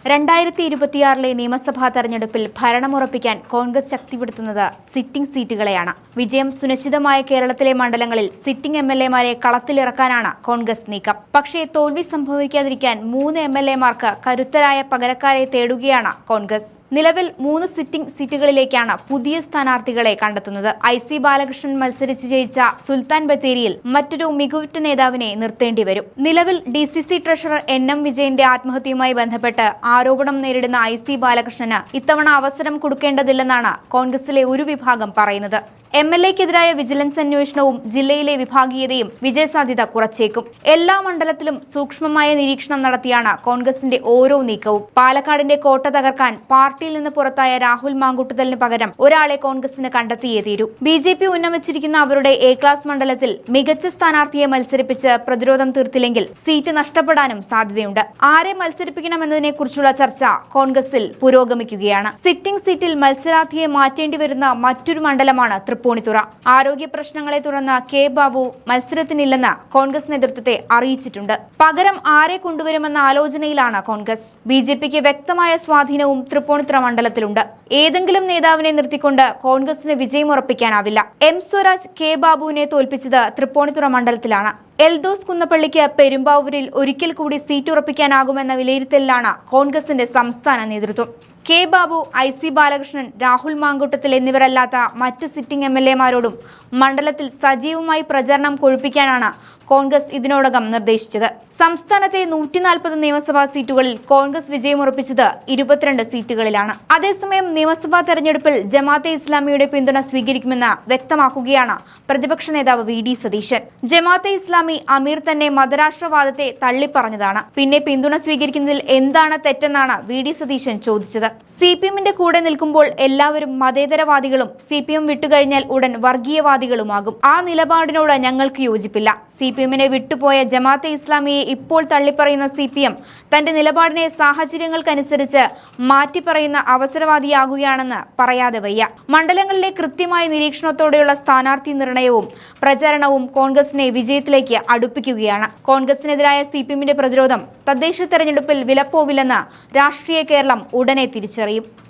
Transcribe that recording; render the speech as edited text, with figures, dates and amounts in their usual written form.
2026 നിയമസഭാ തെരഞ്ഞെടുപ്പിൽ ഭരണമുറപ്പിക്കാൻ കോൺഗ്രസ് ശക്തിപ്പെടുത്തുന്നത് സിറ്റിംഗ് സീറ്റുകളെയാണ്. വിജയം സുനിശ്ചിതമായ കേരളത്തിലെ മണ്ഡലങ്ങളിൽ സിറ്റിംഗ് എംഎൽഎമാരെ കളത്തിലിറക്കാനാണ് കോൺഗ്രസ് നീക്കം. പക്ഷേ തോൽവി സംഭവിക്കാതിരിക്കാൻ 3 എംഎൽഎമാർക്ക് കരുത്തരായ പകരക്കാരെ തേടുകയാണ് കോൺഗ്രസ്. നിലവിൽ 3 സിറ്റിംഗ് സീറ്റുകളിലേക്കാണ് പുതിയ സ്ഥാനാർത്ഥികളെ കണ്ടെത്തുന്നത്. IC ബാലകൃഷ്ണൻ മത്സരിച്ച് ജയിച്ച സുൽത്താൻ ബത്തേരിയിൽ മറ്റൊരു മികവുറ്റ നേതാവിനെ നിർത്തേണ്ടി വരും. നിലവിൽ DCC ട്രഷറർ NM വിജയന്റെ ആത്മഹത്യയുമായി ബന്ധപ്പെട്ട് ആരോപണം നേരിടുന്ന IC ബാലകൃഷ്ണന് ഇത്തവണ അവസരം കൊടുക്കേണ്ടതില്ലെന്നാണ് കോൺഗ്രസിലെ ഒരു വിഭാഗം പറയുന്നത്. MLAക്കെതിരായ വിജിലൻസ് അന്വേഷണവും ജില്ലയിലെ വിഭാഗീയതയും വിജയസാധ്യത കുറച്ചേക്കും. എല്ലാ മണ്ഡലത്തിലും സൂക്ഷ്മമായ നിരീക്ഷണം നടത്തിയാണ് കോൺഗ്രസിന്റെ ഓരോ നീക്കവും. പാലക്കാടിന്റെ കോട്ട തകർക്കാൻ പാർട്ടിയിൽ നിന്ന് പുറത്തായ രാഹുൽ മാങ്കൂട്ടത്തലിന് പകരം ഒരാളെ കോൺഗ്രസിന് കണ്ടെത്തിയേ തീരൂ. BJP ഉന്നമിച്ചിരിക്കുന്ന അവരുടെ A ക്ലാസ് മണ്ഡലത്തിൽ മികച്ച സ്ഥാനാർത്ഥിയെ മത്സരിപ്പിച്ച് പ്രതിരോധം തീർത്തില്ലെങ്കിൽ സീറ്റ് നഷ്ടപ്പെടാനും സാധ്യതയുണ്ട്. ആരെ മത്സരിപ്പിക്കണമെന്നതിനെ കുറിച്ചുള്ള ചർച്ച കോൺഗ്രസിൽ പുരോഗമിക്കുകയാണ്. സിറ്റിംഗ് സീറ്റിൽ മത്സരാർത്ഥിയെ മാറ്റേണ്ടി വരുന്ന മറ്റൊരു മണ്ഡലമാണ് തൃപ്പൂണിത്തുറ. ആരോഗ്യ പ്രശ്നങ്ങളെ തുടർന്ന് K ബാബു മത്സരത്തിനില്ലെന്ന് കോൺഗ്രസ് നേതൃത്വത്തെ അറിയിച്ചിട്ടുണ്ട്. പകരം ആരെ കൊണ്ടുവരുമെന്ന ആലോചനയിലാണ് കോൺഗ്രസ്. BJPക്ക് വ്യക്തമായ സ്വാധീനവും തൃപ്പൂണിത്തുറ മണ്ഡലത്തിലുണ്ട്. ഏതെങ്കിലും നേതാവിനെ നിർത്തിക്കൊണ്ട് കോൺഗ്രസിന് വിജയം ഉറപ്പിക്കാനാവില്ല. M സ്വരാജ് K ബാബുവിനെ തോൽപ്പിച്ചത് തൃപ്പൂണിത്തുറ മണ്ഡലത്തിലാണ്. എൽദോസ് കുന്നപ്പള്ളിക്ക് പെരുമ്പാവൂരിൽ ഒരിക്കൽ കൂടി സീറ്റ് ഉറപ്പിക്കാനാകുമെന്ന വിലയിരുത്തലിലാണ് കോൺഗ്രസിന്റെ സംസ്ഥാന നേതൃത്വം. K ബാബു, IC ബാലകൃഷ്ണൻ, രാഹുൽ മാങ്കൂട്ടത്തിൽ എന്നിവരല്ലാത്ത മറ്റ് സിറ്റിംഗ് MLAമാരോടും മണ്ഡലത്തിൽ സജീവമായി പ്രചരണം കൊഴുപ്പിക്കാനാണ് കോൺഗ്രസ് ഇതിനോടകം നിർദ്ദേശിച്ചത്. സംസ്ഥാനത്തെ 140 നിയമസഭാ സീറ്റുകളിൽ കോൺഗ്രസ് വിജയമുറപ്പിച്ചത് 22 സീറ്റുകളിലാണ്. അതേസമയം നിയമസഭാ തെരഞ്ഞെടുപ്പിൽ ജമാഅത്തെ ഇസ്ലാമിയുടെ പിന്തുണ സ്വീകരിക്കുമെന്ന് വ്യക്തമാക്കുകയാണ് പ്രതിപക്ഷ നേതാവ് VD സതീശൻ. ജമാഅത്തെ ഇസ്ലാമി അമീർ തന്നെ മതരാഷ്ട്രവാദത്തെ തള്ളിപ്പറഞ്ഞതാണ്. പിന്നെ പിന്തുണ സ്വീകരിക്കുന്നതിൽ എന്താണ് തെറ്റെന്നാണ് VD സതീശൻ ചോദിച്ചത്. CPMന്റെ കൂടെ നിൽക്കുമ്പോൾ എല്ലാവരും മതേതരവാദികളും CPM വിട്ടുകഴിഞ്ഞാൽ ഉടൻ വർഗീയവാദികളുമാകും. ആ നിലപാടിനോട് ഞങ്ങൾക്ക് യോജിപ്പില്ല. CPMനെ വിട്ടുപോയ ജമാഅത്തെ ഇസ്ലാമിയെ ഇപ്പോൾ തള്ളിപ്പറയുന്ന CPM തന്റെ നിലപാടിനെ സാഹചര്യങ്ങൾക്കനുസരിച്ച് മാറ്റിപ്പറയുന്ന അവസരവാദിയാകുകയാണെന്ന് പറയാതെ വയ്യ. മണ്ഡലങ്ങളിലെ കൃത്യമായ നിരീക്ഷണത്തോടെയുള്ള സ്ഥാനാർത്ഥി നിർണയവും പ്രചരണവും കോൺഗ്രസിനെ വിജയത്തിലേക്ക് അടുപ്പിക്കുകയാണ്. കോൺഗ്രസിനെതിരായ CPMന്റെ പ്രതിരോധം തദ്ദേശ തെരഞ്ഞെടുപ്പിൽ വിലപ്പോവില്ലെന്ന് രാഷ്ട്രീയ കേരളം ഉടനെ തിരിച്ചറിയും.